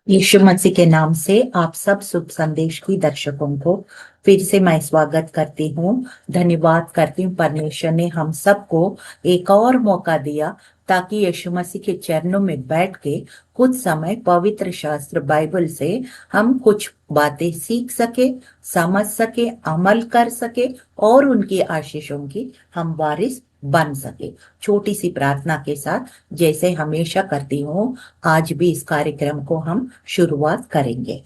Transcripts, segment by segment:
यीशु मसीह के नाम से आप सब शुभ संदेश की दर्शकों को फिर से मैं स्वागत करती हूँ। धन्यवाद करती हूँ, परमेश्वर ने हम सबको एक और मौका दिया ताकि यीशु मसीह के चरणों में बैठ के कुछ समय पवित्र शास्त्र बाइबल से हम कुछ बातें सीख सके, समझ सके, अमल कर सके और उनकी आशीषों की हम वारिस बन सके। छोटी सी प्रार्थना के साथ जैसे हमेशा करती हूँ, आज भी इस कार्यक्रम को हम शुरुआत करेंगे।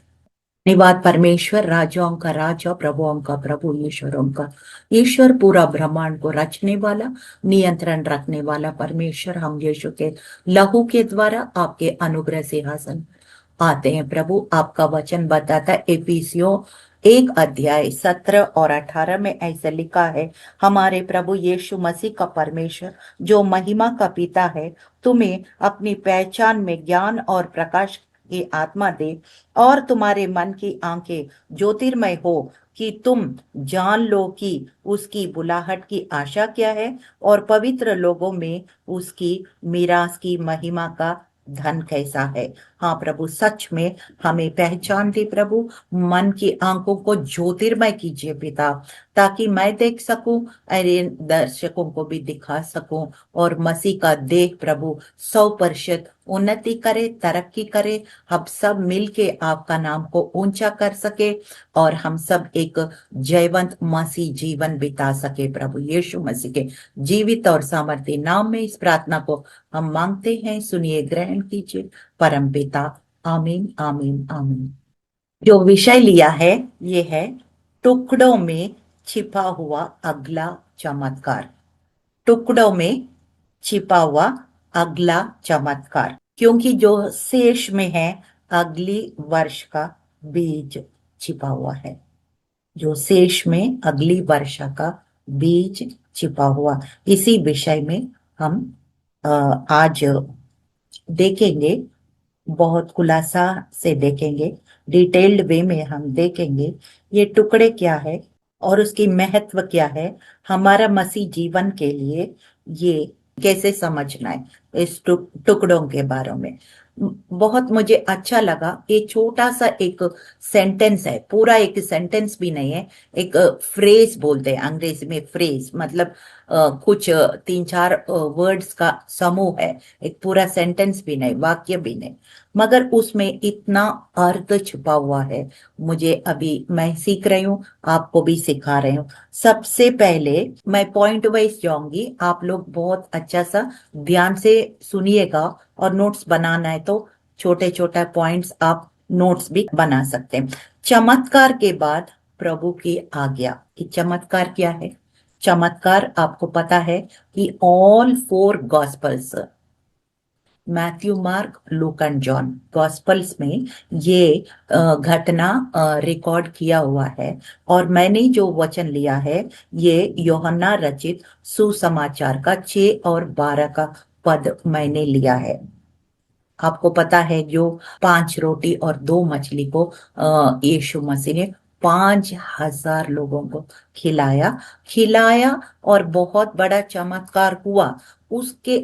धन्यवाद परमेश्वर, राजाओं का राजा, प्रभुओं का प्रभु, ईश्वरों का ईश्वर, पूरा ब्रह्मांड को रचने वाला, नियंत्रण रखने वाला परमेश्वर, हम यीशु के लहू के द्वारा आपके अनुग्रह सिंहासन आते हैं। प्रभु, आपका वचन बताता है, एफिसियों 1 अध्याय 17 और 18 में ऐसा लिखा है, हमारे प्रभु यीशु मसीह का परमेश्वर जो महिमा का पिता है, तुम्हें अपनी पहचान में ज्ञान और प्रकाश की आत्मा दे और तुम्हारे मन की आंखें ज्योतिर्मय हो कि तुम जान लो कि उसकी बुलाहट की आशा क्या है और पवित्र लोगों में उसकी मीरास की महिमा का धन कैसा है। हाँ प्रभु, सच में हमें पहचान दे प्रभु, मन की आंखों को ज्योतिर्मय कीजिए पिता, ताकि मैं देख सकूं, अरे दर्शकों को भी दिखा सकूं और मसीह का देह प्रभु 100% उन्नति करे, तरक्की करे, हम सब मिलके आपका नाम को ऊंचा कर सके और हम सब एक जयवंत मसीह जीवन बिता सके। प्रभु यीशु मसीह के जीवित और सामर्थ्य नाम में इस प्रार्थना को हम मांगते हैं, सुनिए, ग्रहण कीजिए परम पिता। आमीन आमीन आमीन। जो विषय लिया है ये है टुकड़ों में छिपा हुआ अगला चमत्कार। टुकड़ों में छिपा हुआ अगला चमत्कार, क्योंकि जो शेष में है अगली वर्ष का बीज छिपा हुआ है। जो शेष में अगली वर्षा का बीज छिपा हुआ, इसी विषय में हम आज देखेंगे। बहुत खुलासा से देखेंगे, डिटेल्ड वे में हम देखेंगे ये टुकड़े क्या है और उसकी महत्व क्या है हमारा मसीह जीवन के लिए, ये कैसे समझना है इस टुकड़ों के बारे में। बहुत मुझे अच्छा लगा, ये छोटा सा एक सेंटेंस है, पूरा एक सेंटेंस भी नहीं है, एक फ्रेज बोलते हैं अंग्रेजी में, फ्रेज मतलब कुछ 3-4 वर्ड्स का समूह है, एक पूरा सेंटेंस भी नहीं, वाक्य भी नहीं, मगर उसमें इतना अर्थ छुपा हुआ है। मुझे अभी मैं सीख रही हूँ, आपको भी सिखा रही हूँ। सबसे पहले मैं पॉइंट वाइज जाऊंगी, आप लोग बहुत अच्छा सा ध्यान से सुनिएगा और नोट्स बनाना है तो छोटे छोटे पॉइंट्स आप नोट्स भी बना सकते हैं। चमत्कार के बाद प्रभु की आज्ञा। कि चमत्कार क्या है? चमत्कार आपको पता है कि all 4 gospels, Matthew, mark, look and John, gospels में ये घटना रिकॉर्ड किया हुआ है। और मैंने जो वचन लिया है ये यूहन्ना रचित सुसमाचार का 6 और 12 का पद मैंने लिया है। आपको पता है जो 5 रोटी और 2 मछली को यीशु मसीह ने 5,000 लोगों को खिलाया और बहुत बड़ा चमत्कार हुआ। उसके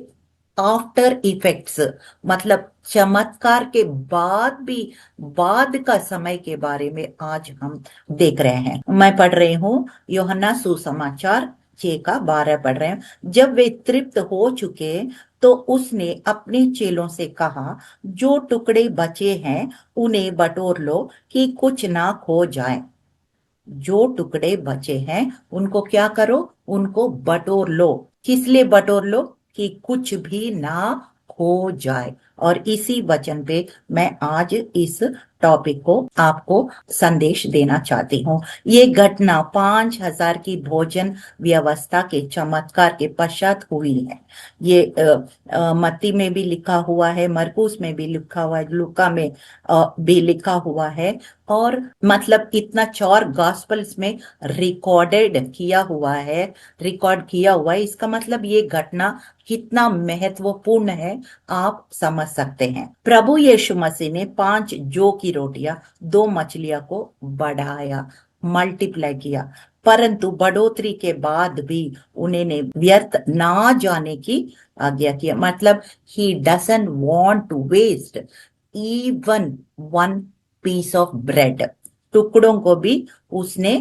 आफ्टर इफेक्ट्स, मतलब चमत्कार के बाद भी बाद का समय के बारे में आज हम देख रहे हैं। मैं पढ़ रही हूँ यूहन्ना सुसमाचार 6 का 12 पढ़ रहे हैं। जब वे तृप्त हो चुके तो उसने अपने चेलों से कहा, जो टुकड़े बचे हैं उन्हें बटोर लो कि कुछ ना खो जाए। जो टुकड़े बचे हैं उनको क्या करो? उनको बटोर लो। किस लिए बटोर लो? कि कुछ भी ना खो जाए। और इसी वचन पे मैं आज इस टॉपिक को आपको संदेश देना चाहती हूँ। ये घटना 5,000 की भोजन व्यवस्था के चमत्कार के पश्चात हुई है। ये मत्ती में भी लिखा हुआ है, मरकुस में भी लिखा हुआ है, लूका में भी लिखा हुआ है, और मतलब इतना 4 गॉस्पल्स में रिकॉर्ड किया हुआ है। इसका मतलब ये घटना कितना महत्वपूर्ण है आप समझ सकते हैं। प्रभु यीशु मसीह ने 5 जौ की रोटियां 2 मछलियां को बढ़ाया, मल्टीप्लाई किया, परंतु बढ़ोतरी के बाद भी उन्हें व्यर्थ ना जाने की आज्ञा किया। मतलब he doesn't want to waste, even one piece of bread, टुकड़ों को भी उसने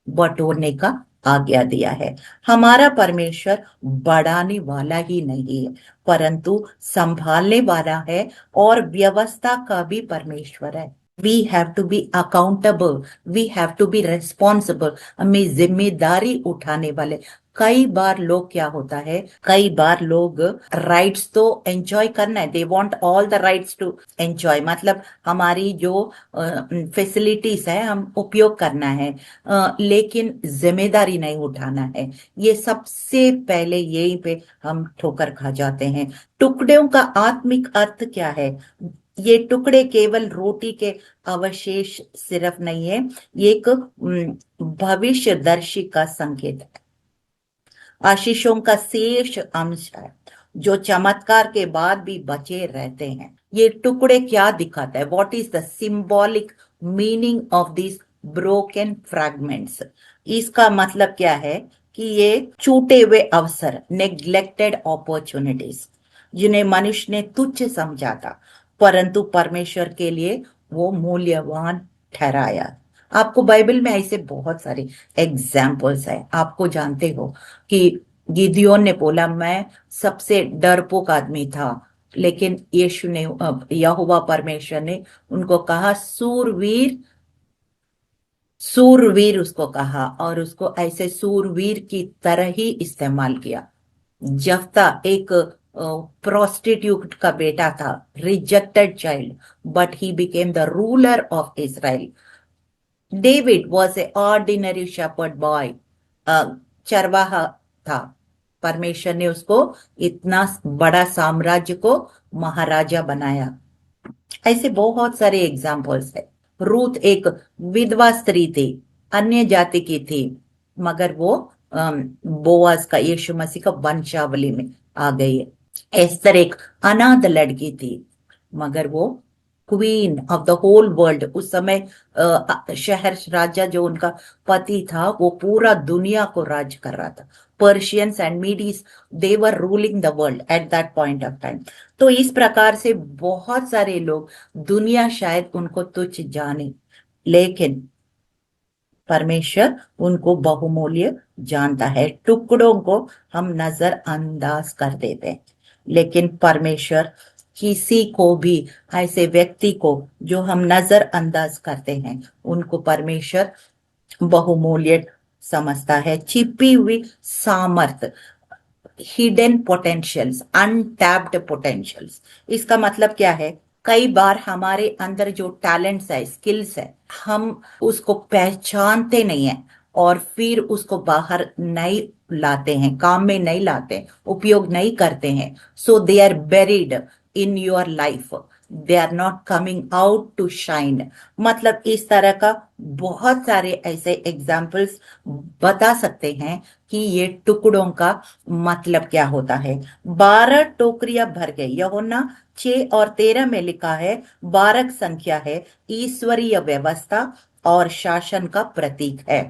बटोरने का आज्ञा दिया है। हमारा परमेश्वर बढ़ाने वाला ही नहीं है, परंतु संभालने वाला है और व्यवस्था का भी परमेश्वर है। We have to be accountable, we have to be responsible, हमें जिम्मेदारी उठाने वाले। कई बार लोग क्या होता है, कई बार लोग राइट्स तो एंजॉय करना है, they want all the rights to enjoy, मतलब हमारी जो फैसिलिटीज है हम उपयोग करना है, लेकिन जिम्मेदारी नहीं उठाना है। ये सबसे पहले यहीं पे हम ठोकर खा जाते हैं। टुकड़ों का आत्मिक अर्थ क्या है? ये टुकड़े केवल रोटी के अवशेष सिर्फ नहीं है, ये एक भविष्यदर्शी का संकेत है, आशीषों का शेष अंश है जो चमत्कार के बाद भी बचे रहते हैं। ये टुकड़े क्या दिखाता है? What is the symbolic meaning of this broken fragments? इसका मतलब क्या है कि ये छूटे हुए अवसर, नेग्लेक्टेड अपॉर्चुनिटीज, जिन्हें मनुष्य ने तुच्छ समझा था, परंतु परमेश्वर के लिए वो मूल्यवान ठहराया। आपको बाइबल में ऐसे बहुत सारे एग्जाम्पल्स है। आपको जानते हो कि गिदियोन ने बोला मैं सबसे डरपोक आदमी था, लेकिन यीशु ने, यहोवा परमेश्वर ने उनको कहा सूरवीर, सूरवीर उसको कहा, और उसको ऐसे सूरवीर की तरह ही इस्तेमाल किया। जफ्ता एक प्रोस्टिट्यूट का बेटा था, rejected child, but he became the ruler of Israel. David was a ordinary shepherd boy, चरवाहा था, परमेश्वर ने उसको इतना बड़ा साम्राज्य को महाराजा बनाया। ऐसे बहुत सारे एग्जाम्पल्स है। रूथ एक विधवा स्त्री थी, अन्य जाति की थी, मगर वो बोआज का, यीशु मसीह का वंशावली में आ गई है। एस्तर एक अनाथ लड़की थी, मगर वो queen of the whole world, उस समय शहर राजा जो उनका पति था वो पूरा दुनिया को राज कर रहा था। Persians and Medes, they were ruling the world at that point of time. तो इस प्रकार से बहुत सारे लोग, दुनिया शायद उनको तुच्छ जाने, लेकिन परमेश्वर उनको बहुमूल्य जानता है। टुकड़ों को हम नजरअंदाज कर देते हैं, लेकिन परमेश्वर किसी को भी, ऐसे व्यक्ति को जो हम नजरअंदाज करते हैं, उनको परमेश्वर बहुमूल्य समझता है। छिपी हुई सामर्थ, हिडन पोटेंशियल्स, अनटैप्ड पोटेंशियल्स, इसका मतलब क्या है? कई बार हमारे अंदर जो टैलेंट्स है, स्किल्स है, हम उसको पहचानते नहीं है और फिर उसको बाहर नहीं लाते हैं, काम में नहीं लाते, उपयोग नहीं करते हैं। So they are buried in your life, they are not coming out to shine. मतलब इस तरह का बहुत सारे ऐसे एग्जाम्पल्स बता सकते हैं कि ये टुकड़ों का मतलब क्या होता है। 12 टोकरियां भर गई, यूहन्ना 6:13 में लिखा है, 12 संख्या है, ईश्वरीय व्यवस्था और शासन का प्रतीक है।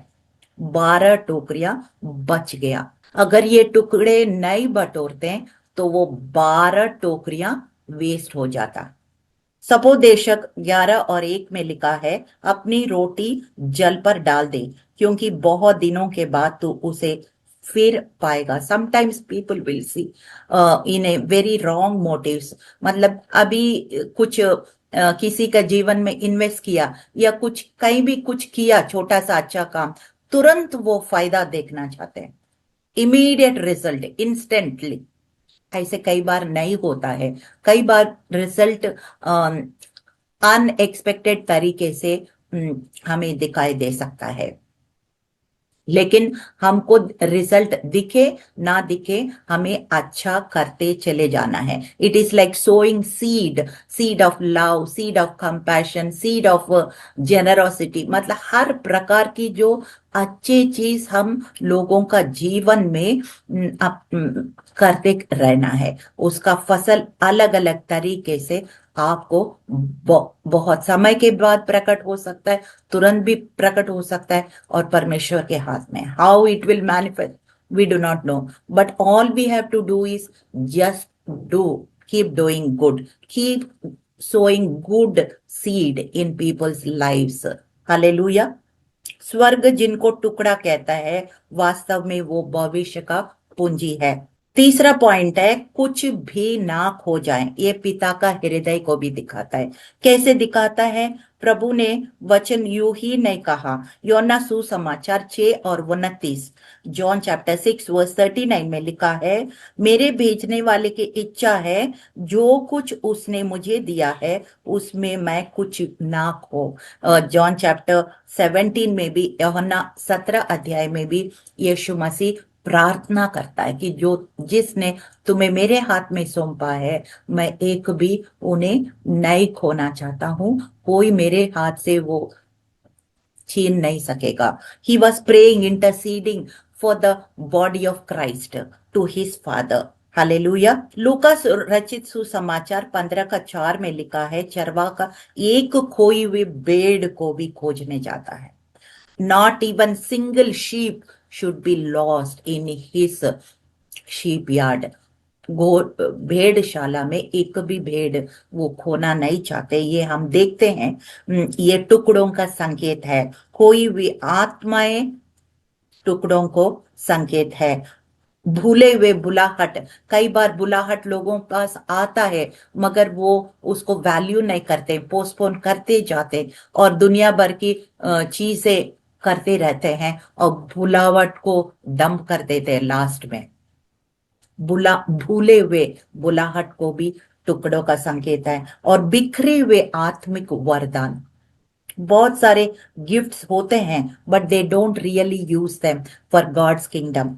12 टोकरियां बच गया। अगर ये टुकड़े नहीं बटोरते तो वो 12 टोकरियां वेस्ट हो जाता। सपोदेशक 11:1 में लिखा है, अपनी रोटी जल पर डाल दे, क्योंकि बहुत दिनों के बाद तू उसे फिर पाएगा। Sometimes people will see in a very wrong motives, मतलब अभी कुछ किसी का जीवन में इन्वेस्ट किया या कुछ कहीं भी कुछ किया, छोटा सा अच्छा काम, तुरंत वो फायदा देखना चाहते हैं, इमीडिएट रिजल्ट, इंस्टेंटली। ऐसे कई बार नहीं होता है। कई बार रिजल्ट अनएक्सपेक्टेड तरीके से हमें दिखाई दे सकता है, लेकिन हमको रिजल्ट दिखे ना दिखे, हमें अच्छा करते चले जाना है। It is like sowing seed, seed of love, seed of compassion, seed of generosity, मतलब हर प्रकार की जो अच्छी चीज हम लोगों का जीवन में करते रहना है, उसका फसल अलग अलग तरीके से आपको बहुत समय के बाद प्रकट हो सकता है, तुरंत भी प्रकट हो सकता है, और परमेश्वर के हाथ में। How it will manifest we do not know, but all we have to do is just do, keep doing good, keep sowing good seed in people's lives. Hallelujah. स्वर्ग जिनको टुकड़ा कहता है, वास्तव में वो भविष्य का पूंजी है। तीसरा पॉइंट है, कुछ भी ना खो जाए। ये पिता का हृदय को भी दिखाता है। कैसे दिखाता है? प्रभु ने वचन यूं ही नहीं कहा। योना सुसमाचार 6:29, जॉन चैप्टर 6:39 में लिखा है, मेरे भेजने वाले की इच्छा है जो कुछ उसने मुझे दिया है उसमें मैं कुछ ना खो। जॉन चैप्टर 17 में भी, यूहन्ना 17 अध्याय में भी यीशु मसीह प्रार्थना करता है कि जो जिसने तुम्हें मेरे हाथ में सौंपा है, मैं एक भी उन्हें नहीं खोना चाहता हूं, कोई मेरे हाथ से वो छीन नहीं सकेगा। He was praying, interceding for the body of Christ to his father. Hallelujah. लूका रचित सुसमाचार 15:4 में लिखा है, चरवा का एक खोई हुई भेड़ को भी खोजने जाता है। Not even single sheep should be lost in his sheep yard. गो भेड़शाला में एक भी भेड़ वो खोना नहीं चाहते। ये हम देखते हैं। ये टुकड़ों का संकेत है। खोई हुई आत्माएं टुकड़ों को संकेत है। भूले हुए बुलाहट, कई बार बुलाहट लोगों के पास आता है मगर वो उसको वैल्यू नहीं करते, पोस्टपोन करते जाते और दुनिया भर की चीजें करते रहते हैं और बुलाहट को डंप कर देते हैं लास्ट में। भूले हुए बुलाहट को भी टुकड़ों का संकेत है। और बिखरे हुए आत्मिक वरदान, बहुत सारे गिफ्ट्स होते हैं but they don't really use them for God's kingdom.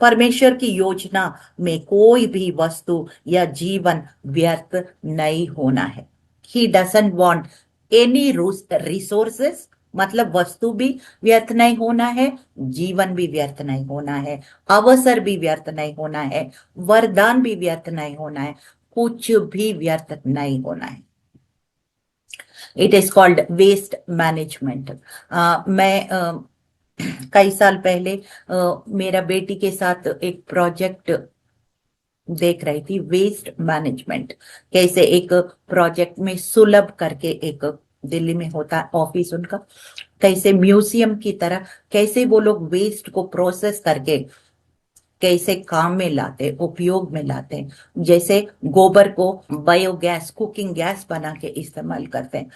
परमेश्वर की योजना में कोई भी वस्तु या जीवन व्यर्थ नहीं होना है। He doesn't want any resources, मतलब वस्तु भी व्यर्थ नहीं होना है, जीवन भी व्यर्थ नहीं होना है, अवसर भी व्यर्थ नहीं होना है, वरदान भी व्यर्थ नहीं होना है, कुछ भी व्यर्थ नहीं होना है। It is called waste management. मैं कई साल पहले मेरा बेटी के साथ एक प्रोजेक्ट देख रही थी, वेस्ट मैनेजमेंट। कैसे एक प्रोजेक्ट में सुलभ करके, एक दिल्ली में होता है ऑफिस उनका, कैसे म्यूजियम की तरह कैसे वो लोग वेस्ट को प्रोसेस करके कैसे काम में लाते, उपयोग में लाते हैं। जैसे गोबर को बायोगैस, कुकिंग गैस बना के इस्तेमाल करते हैं।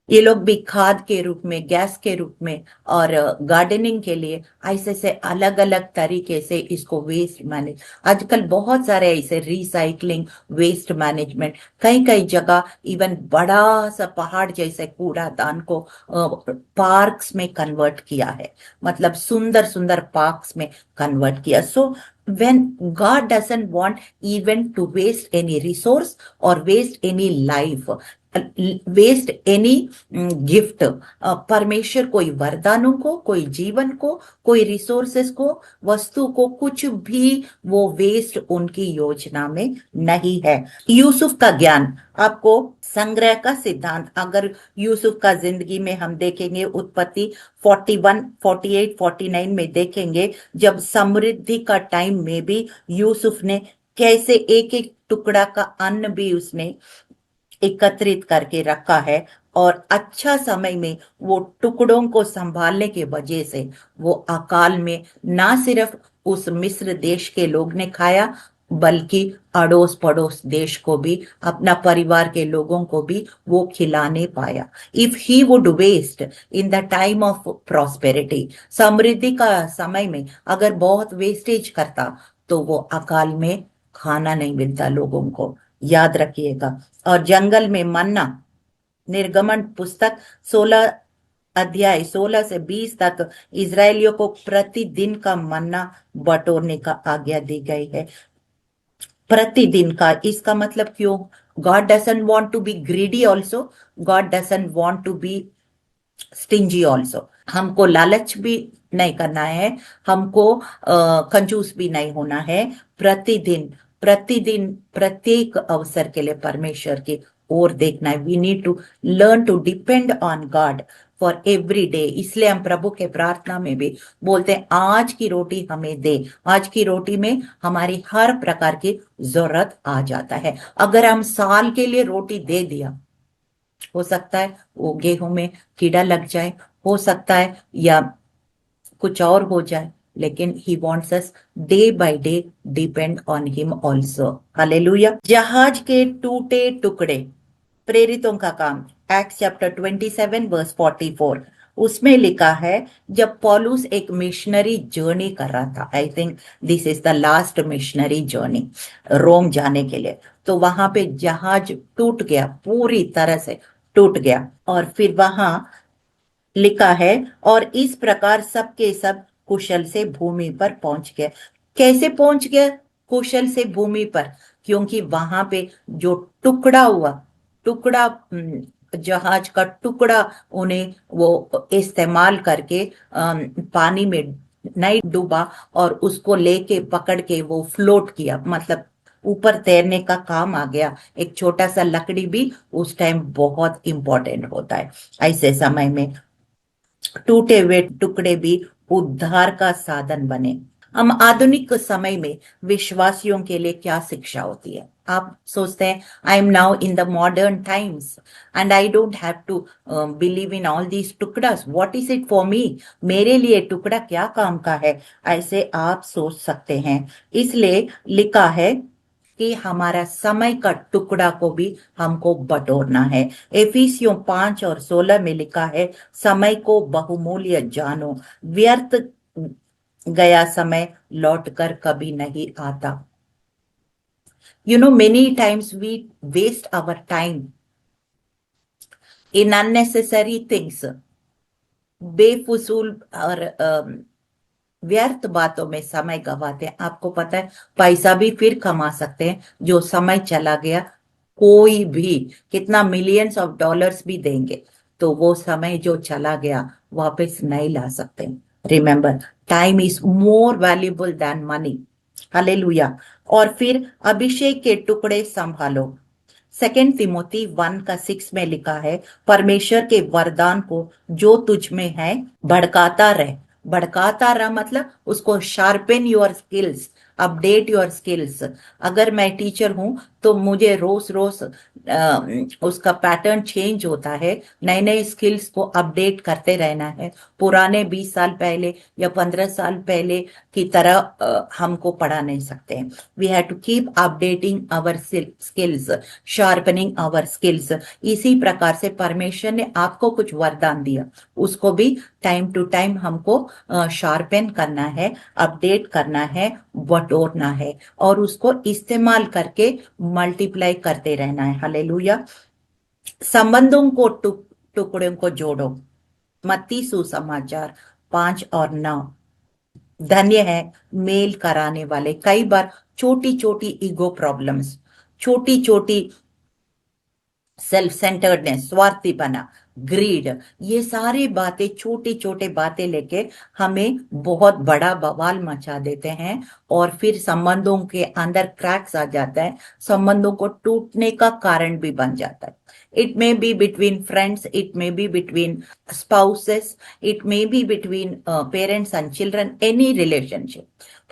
ये लोग भी खाद के रूप में, गैस के रूप में और गार्डनिंग के लिए ऐसे से अलग अलग तरीके से इसको वेस्ट मैनेज। आजकल बहुत सारे ऐसे रिसाइकलिंग, वेस्ट मैनेजमेंट, कई कई जगह इवन बड़ा सा पहाड़ जैसे कूड़ादान को पार्क्स में कन्वर्ट किया है, मतलब सुंदर सुंदर पार्क्स में कन्वर्ट किया। सो when God doesn't want even to waste any resource or waste any life, waste any gift, परमेश्वर कोई वरदानों को, कोई जीवन को, कोई रिसोर्सेस को, वस्तु को, कुछ भी वो वेस्ट उनकी योजना में नहीं है। यूसुफ का ज्ञान, आपको संग्रह का सिद्धांत, अगर यूसुफ का जिंदगी में हम देखेंगे, उत्पत्ति 41, 48, 49 में देखेंगे, जब समृद्धि का टाइम में भी यूसुफ ने कैसे एक एक टुकड़ा का अन्न भी उसने एकत्रित करके रखा है। और अच्छा समय में वो टुकड़ों को संभालने के वजह से वो अकाल में ना सिर्फ उस मिस्र देश के लोग ने खाया, बल्कि अड़ोस पड़ोस देश को भी, अपना परिवार के लोगों को भी वो खिलाने पाया। If he would waste in the time of prosperity, समृद्धि का समय में अगर बहुत वेस्टेज करता तो वो अकाल में खाना नहीं मिलता लोगों को, याद रखिएगा। और जंगल में मन्ना, निर्गमन पुस्तक 16 अध्याय 16 से 20 तक इजरायलियों को प्रतिदिन का मन्ना बटोरने का आज्ञा दी गई है। प्रतिदिन का, इसका मतलब क्यों? God doesn't want to be greedy also, God doesn't want to be stingy also. हमको लालच भी नहीं करना है, हमको कंजूस भी नहीं होना है। प्रतिदिन प्रतिदिन प्रत्येक अवसर के लिए परमेश्वर की ओर देखना है। We need to learn to depend on God for every day. इसलिए हम प्रभु के प्रार्थना में भी बोलते हैं आज की रोटी हमें दे। आज की रोटी में हमारी हर प्रकार की जरूरत आ जाता है। अगर हम साल के लिए रोटी दे दिया, हो सकता है वो गेहूं में कीड़ा लग जाए, हो सकता है या कुछ और हो जाए, लेकिन he wants us day by day depend on him also. Hallelujah. जहाज के टूटे टुकड़े, प्रेरितों का काम, एक्ट चैप्टर 27 वर्स 44, उसमें लिखा है जब पौलुस एक मिशनरी जर्नी कर रहा था, I think this is the last missionary journey Rome जाने के लिए, तो वहां पे जहाज टूट गया, पूरी तरह से टूट गया। और फिर वहां लिखा है और इस प्रकार सब के सब कुशल से भूमि पर पहुंच गए। कैसे पहुंच गए कुशल से भूमि पर? क्योंकि वहां पे जो टुकड़ा हुआ, टुकड़ा जहाज का टुकड़ा उन्हें वो इस्तेमाल करके पानी में नहीं डूबा और उसको लेके पकड़ के वो फ्लोट किया, मतलब ऊपर तैरने का काम आ गया। एक छोटा सा लकड़ी भी उस टाइम बहुत इंपॉर्टेंट होता है। ऐसे समय में टूटे हुए टुकड़े भी उद्धार का साधन बने। हम आधुनिक समय में विश्वासियों के लिए क्या शिक्षा होती है? आप सोचते हैं I am now in the modern times and I don't have to believe in all these टुकड़ास, what is it for me? मेरे लिए टुकड़ा क्या काम का है? ऐसे आप सोच सकते हैं। इसलिए लिखा है कि हमारा समय का टुकड़ा को भी हमको बटोरना है। एफिसियों 5 और 16 में लिखा है समय को बहुमूल्य जानो, व्यर्थ गया समय लौटकर कभी नहीं आता। You know, many times we waste our time in unnecessary things, बेफुजूल और व्यर्थ बातों में समय गवाते हैं। आपको पता है पैसा भी फिर कमा सकते हैं, जो समय चला गया कोई भी कितना मिलियंस ऑफ डॉलर्स भी देंगे तो वो समय जो चला गया वापस नहीं ला सकते। Remember, time is more valuable than money. Hallelujah. और फिर अभिषेक के टुकड़े संभालो। 2 तिमोथी 1:6 में लिखा है परमेश्वर के वरदान को जो तुझ में है भड़काता रह। भड़काता रह मतलब उसको sharpen your skills, update your skills. अगर मैं टीचर हूं तो मुझे रोज रोज उसका पैटर्न चेंज होता है, नए नए स्किल्स को अपडेट करते रहना है। पुराने 20 साल पहले या 15 साल पहले की तरह हमको पढ़ा नहीं सकते हैं। We have to keep updating our skills, sharpening our skills. इसी प्रकार से परमेश्वर ने आपको कुछ वरदान दिया, उसको भी टाइम टू टाइम हमको शार्पन करना है, अपडेट करना है, बटोरना है और उसको इस्तेमाल करके मल्टीप्लाई करते रहना है। हालेलुया। संबंधों को टुकड़ों को जोड़ो। मत्ती सुसमाचार 5 और 9, धन्य है मेल कराने वाले। कई बार छोटी छोटी ईगो प्रॉब्लम्स, छोटी छोटी सेल्फ सेंटर्डनेस, स्वार्थीपना, ग्रीड, ये सारी बातें, छोटी छोटी बातें लेके हमें बहुत बड़ा बवाल मचा देते हैं और फिर संबंधों के अंदर क्रैक्स आ जाता है, संबंधों को टूटने का कारण भी बन जाता है। It may be between friends, it may be between spouses, it may be between parents and children, any relationship,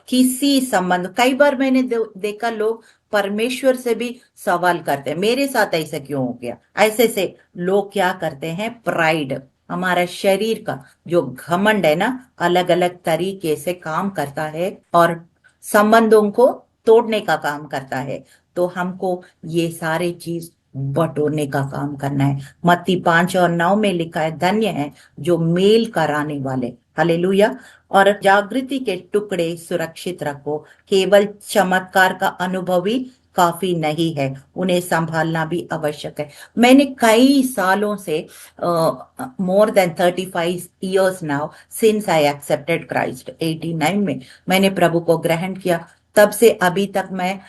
किसी संबंध। कई बार मैंने देखा लोग परमेश्वर से भी सवाल करते हैं मेरे साथ ऐसा क्यों हो गया। ऐसे से लोग क्या करते हैं, प्राइड, हमारा शरीर का जो घमंड है ना, अलग अलग तरीके से काम करता है और संबंधों को तोड़ने का काम करता है। तो हमको ये सारे चीज बटोरने का काम करना है। मत्ती 5 और 9 में लिखा है धन्य है जो मेल कराने वाले। हालेलुया। और जागृति के टुकड़े सुरक्षित रखो, केवल चमत्कार का अनुभव ही काफी नहीं है, उन्हें संभालना भी आवश्यक है। मैंने कई सालों से more than 35 years now since I accepted Christ, 89 में मैंने प्रभु को ग्रहण किया। तब से अभी तक मैं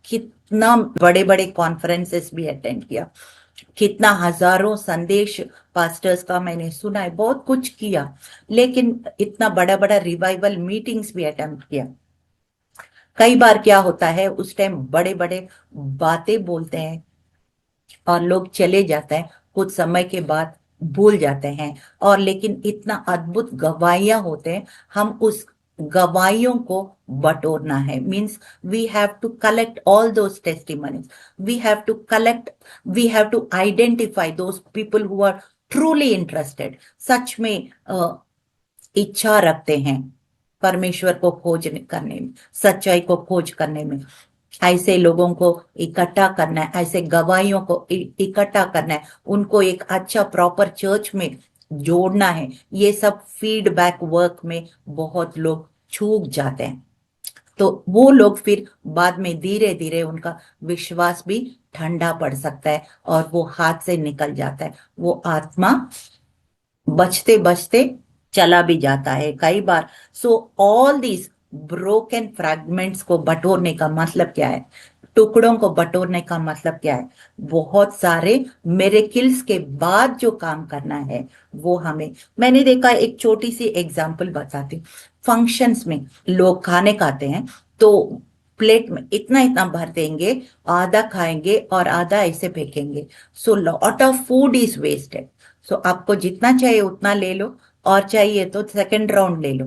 कितना बड़े बड़े कॉन्फ्रेंसेस भी अटेंड किया, कितना हजारों संदेश पास्टर्स का मैंने सुना है, बहुत कुछ किया, लेकिन इतना बड़ा बड़ा रिवाइवल मीटिंग्स भी अटेम्प्ट किया। कई बार क्या होता है, उस टाइम बड़े बड़े बातें बोलते हैं और लोग चले जाते हैं, कुछ समय के बाद भूल जाते हैं। और लेकिन इतना अद्भुत गवाहियां होते हैं, हम उस गवाहियों को बटोरना है। Means we have to collect all those testimonies, we have to collect, we have to identify those people who are truly interested, सच में इच्छा रखते हैं परमेश्वर को खोज करने में, सच्चाई को खोज करने में। ऐसे लोगों को इकट्ठा करना है, ऐसे गवाहियों को इकट्ठा करना है, उनको एक अच्छा प्रॉपर चर्च में जोड़ना है। ये सब फीडबैक वर्क में बहुत लोग चूक जाते हैं। तो वो लोग फिर बाद में धीरे धीरे उनका विश्वास भी ठंडा पड़ सकता है और वो हाथ से निकल जाता है, वो आत्मा बचते बचते चला भी जाता है कई बार। So all these broken fragments को बटोरने का मतलब क्या है, टुकड़ों को बटोरने का मतलब क्या है? बहुत सारे मिरेकल्स के बाद जो काम करना है वो हमें, मैंने देखा, एक छोटी सी एग्जांपल बताती हूँ। फंक्शंस में लोग खाने खाते हैं तो प्लेट में इतना इतना भर देंगे, आधा खाएंगे और आधा ऐसे फेंकेंगे। So lot of food is wasted. So आपको जितना चाहिए उतना ले लो, और चाहिए तो सेकंड राउंड ले लो।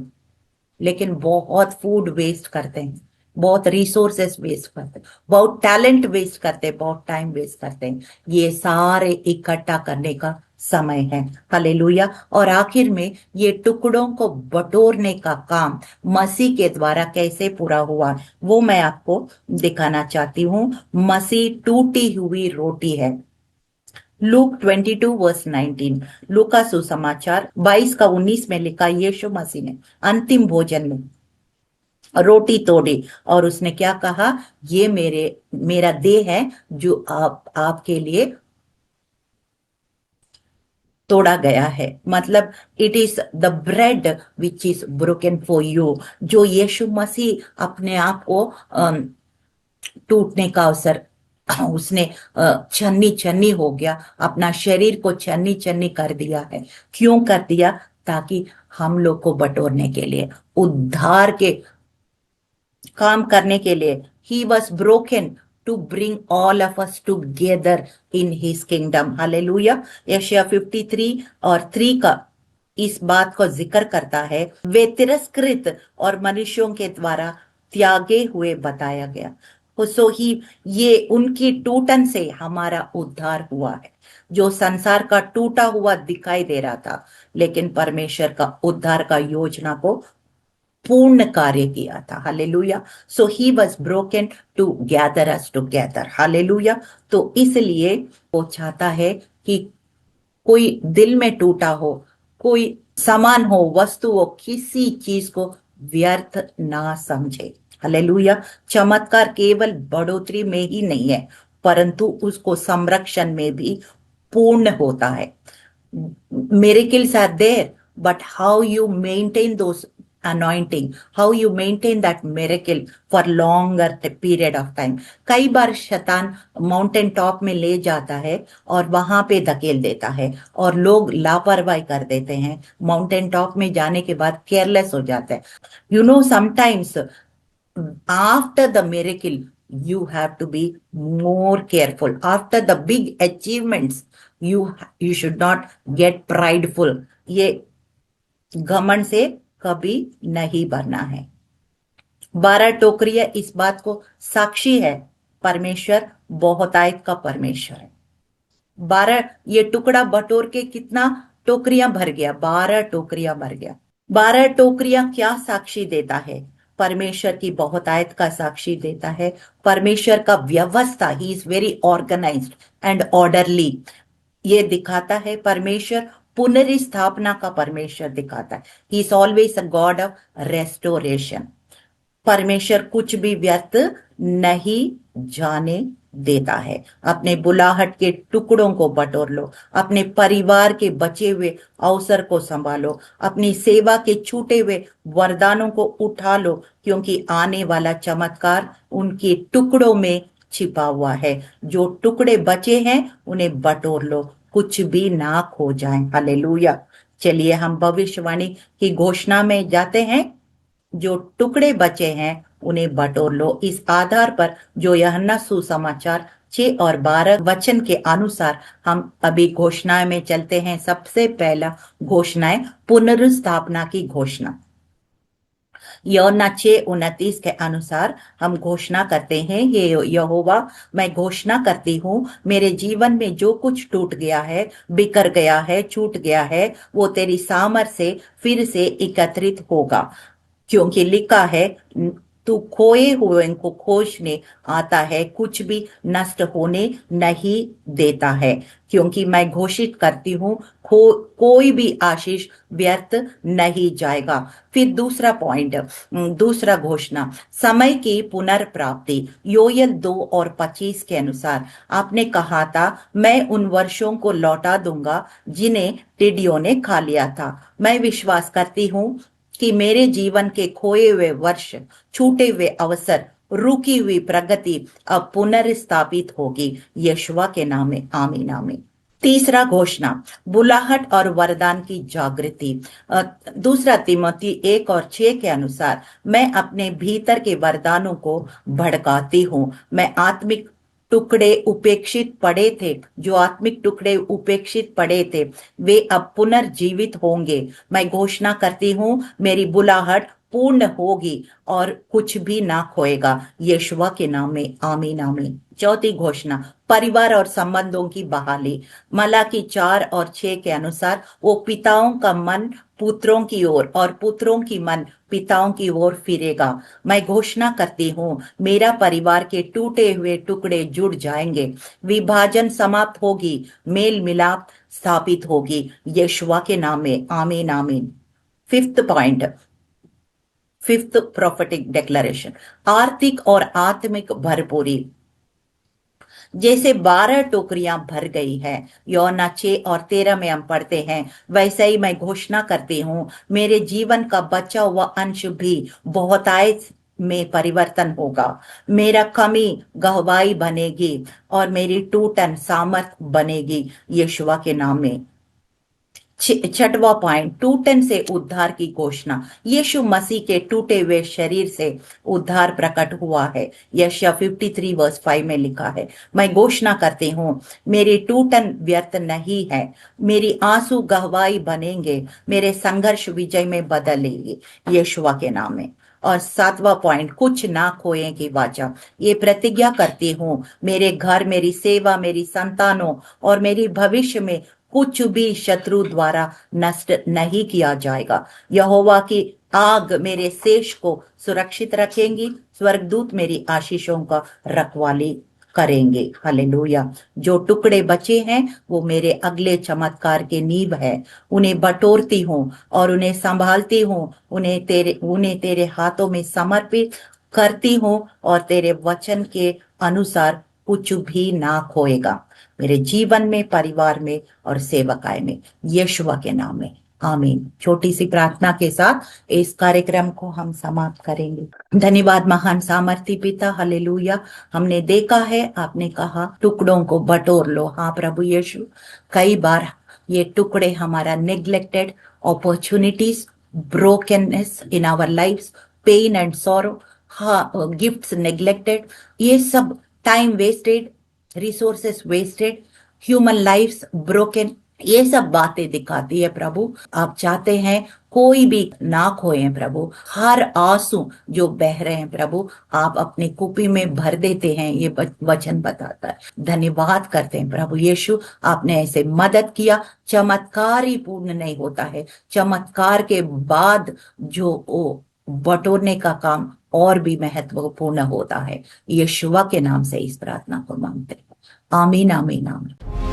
लेकिन बहुत फूड वेस्ट करते हैं, बहुत रिसोर्सेस वेस्ट करते हैं, बहुत टैलेंट वेस्ट करते हैं, बहुत टाइम वेस्ट करते हैं। ये सारे इकट्ठा करने का समय है। हालेलुया। और आखिर में ये टुकड़ों को बटोरने का काम मसीह के द्वारा कैसे पूरा हुआ, वो मैं आपको दिखाना चाहती हूँ। मसीह टूटी हुई रोटी है। लूक 22 वर्स 19, लूका सुसमाचार 22 का 19 में लिखा, यीशु मसीह ने अंतिम भोजन में रोटी तोड़ी और उसने क्या कहा, ये मेरा देह है जो आपके लिए तोड़ा गया है। मतलब it is the bread which is broken for you. जो यीशु मसीह अपने आप को टूटने का अवसर, उसने छन्नी छन्नी हो गया, अपना शरीर को छन्नी छन्नी कर दिया है। क्यों कर दिया? ताकि हम लोग को बटोरने के लिए, उद्धार के काम करने के लिए। He was broken to bring all of us together in his kingdom. Hallelujah. यशायाह 53 और 3 का इस बात को जिक्र करता है, वे तिरस्कृत और मनुष्यों के द्वारा त्यागे हुए बताया गया। सो ही, ये उनकी टूटन से हमारा उद्धार हुआ है। जो संसार का टूटा हुआ दिखाई दे रहा था, लेकिन परमेश्वर का उद्धार का योजना को पूर्ण कार्य किया था। Hallelujah. So he was broken to gather us together. Hallelujah. तो इसलिए वो चाहता है कि कोई दिल में टूटा हो, कोई सामान हो, वस्तु हो, किसी चीज को व्यर्थ ना समझे। हालेलुया। चमत्कार केवल बढ़ोतरी में ही नहीं है, परंतु उसको संरक्षण में भी पूर्ण होता है। Miracles are there, but how you maintain those anointing, how you maintain that miracle for longer period of time. कई बार शैतान माउंटेन टॉप में ले जाता है और वहां पे धकेल देता है और लोग लापरवाही कर देते हैं, माउंटेन टॉप में जाने के बाद केयरलेस हो जाते हैं। You know, sometimes after the miracle you have to be more careful. After the big achievements you should not get prideful. ये घमंड से कभी नहीं बनना है। 12 टोकरियां इस बात को साक्षी है, परमेश्वर बहुतायत का परमेश्वर है। 12, ये टुकड़ा बटोर के कितना टोकरियां भर गया? 12 टोकरियां भर गया। 12 टोकरियां क्या साक्षी देता है? परमेश्वर की बहुतायत का साक्षी देता है। परमेश्वर का व्यवस्था, he is very organized and orderly, ये दिखाता है। परमेश्वर पुनर्स्थापना का परमेश्वर दिखाता है। He is always a god of restoration. परमेश्वर कुछ भी व्यर्थ नहीं जाने देता है। अपने बुलाहट के टुकड़ों को बटोर लो, अपने परिवार के बचे हुए अवसर को संभालो, अपनी सेवा के छूटे हुए वरदानों को उठा लो, क्योंकि आने वाला चमत्कार उनके टुकड़ों में छिपा हुआ है। जो टुकड़े बचे हैं उन्हें बटोर लो, कुछ भी ना खो जाए। हालेलुया। चलिए हम भविष्यवाणी की घोषणा में जाते हैं। जो टुकड़े बचे हैं उन्हें बटोर लो। इस आधार पर जो यूहन्ना सुसमाचार 6 और 12 वचन के अनुसार हम अभी घोषणाएं में चलते हैं। सबसे पहला घोषणाएं पुनरुस्थापना की घोषणा। यूहन्ना 6:29 के अनुसार हम घोषणा करते हैं, ये यहोवा मैं घोषणा करती हूँ, मेरे जीवन में जो कुछ टूट गया है, बिखर गया है, छूट गया है, वो तेरी सामर्थ से फिर से एकत्रित होगा। क्योंकि लिखा है, तू खोए हुए को खोजने आता है, कुछ भी नष्ट होने नहीं देता है। क्योंकि मैं घोषित करती हूँ, कोई भी आशीष व्यर्थ नहीं जाएगा। फिर दूसरा पॉइंट, दूसरा घोषणा समय की पुनर्प्राप्ति। योएल 2:25 के अनुसार आपने कहा था, मैं उन वर्षों को लौटा दूंगा जिन्हें टिड्डियों ने खा लिया था। मैं विश्वास करती हूँ कि मेरे जीवन के खोए हुए वर्ष, छूटे हुए अवसर, रुकी हुई प्रगति अब पुनर्स्थापित होगी यशुआ के नाम में। आमीन आमीन। तीसरा घोषणा बुलाहट और वरदान की जागृति। दूसरा तिमोथी 1:6 के अनुसार मैं अपने भीतर के वरदानों को भड़काती हूँ। मैं आत्मिक टुकड़े उपेक्षित पड़े थे, जो आत्मिक टुकड़े उपेक्षित पड़े थे, वे अब पुनर्जीवित होंगे। मैं घोषणा करती हूँ, मेरी बुलाहट पूर्ण होगी और कुछ भी ना खोएगा यीशुआ के नाम में। आमीन आमीन। चौथी घोषणा परिवार और संबंधों की बहाली। मलाकी 4:6 के अनुसार वो पिताओं का मन पुत्रों की ओर और पुत्रों की मन पिताओं की ओर फिरेगा। मैं घोषणा करती हूँ, मेरा परिवार के टूटे हुए टुकड़े जुड़ जाएंगे, विभाजन समाप्त होगी, मेल मिलाप स्थापित होगी यीशुआ के नाम में। आमीन आमीन। Fifth point, fifth prophetic declaration, आर्थिक और आत्मिक भरपूरी। जैसे 12 टोकरियां भर गई है, यूहन्ना 6:13 में हम पढ़ते हैं, वैसे ही मैं घोषणा करती हूँ, मेरे जीवन का बचा हुआ अंश भी बहुतायत में परिवर्तन होगा। मेरा कमी गहवाई बनेगी और मेरी टूटन सामर्थ बनेगी यीशुआ के नाम में। छठवां पॉइंट, टूटन से उद्धार की घोषणा। यीशु मसीह के टूटे हुए शरीर से उद्धार प्रकट हुआ है। यशायाह 53:5 में लिखा है, मैं घोषणा करती हूँ, मेरी टूटन व्यर्थ नहीं है, मेरी आंसू गहवाई बनेंगे, मेरे संघर्ष विजय में बदलेंगे यीशुआ के नाम में। और सातवां पॉइंट, कुछ ना खोए की वाचा। ये प्रतिज्ञा करती हूँ, मेरे घर, मेरी सेवा, मेरी संतानों और मेरी भविष्य में कुछ भी शत्रु द्वारा नष्ट नहीं किया जाएगा। यहोवा की आग मेरे शेष को सुरक्षित रखेंगी, स्वर्गदूत मेरी आशीषों का रखवाली करेंगे। हालेलुया। जो टुकड़े बचे हैं वो मेरे अगले चमत्कार के नींव है। उन्हें बटोरती हूँ और उन्हें संभालती हूँ, उन्हें तेरे हाथों में समर्पित करती हूँ और तेरे वचन के अनुसार कुछ भी ना खोएगा मेरे जीवन में, परिवार में और सेवकाय में यीशुआ के नाम में। आमीन। छोटी सी प्रार्थना के साथ इस कार्यक्रम को हम समाप्त करेंगे। धन्यवाद महान सामर्थी पिता, हालेलुया। हमने देखा है, आपने कहा टुकड़ों को बटोर लो। हाँ प्रभु यीशु, कई बार ये टुकड़े हमारा neglected opportunities, brokenness in our lives, pain and sorrow, हाँ गिफ्ट्स नेग्लेक्टेड, ये सब time wasted, resources wasted, human lives broken, ये सब बातें दिखाती है प्रभु। आप चाहते हैं कोई भी ना खोए प्रभु, हर आंसू जो बह रहे हैं प्रभु आप अपनी कुपी में भर देते हैं, ये वचन बताता है। धन्यवाद करते हैं प्रभु यीशु, आपने ऐसे मदद किया। चमत्कार ही पूर्ण नहीं होता है, चमत्कार के बाद जो बटोरने का काम और भी महत्वपूर्ण होता है। यीशुआ के नाम से इस प्रार्थना को मांगते हैं। आमीन आमीन आमीन।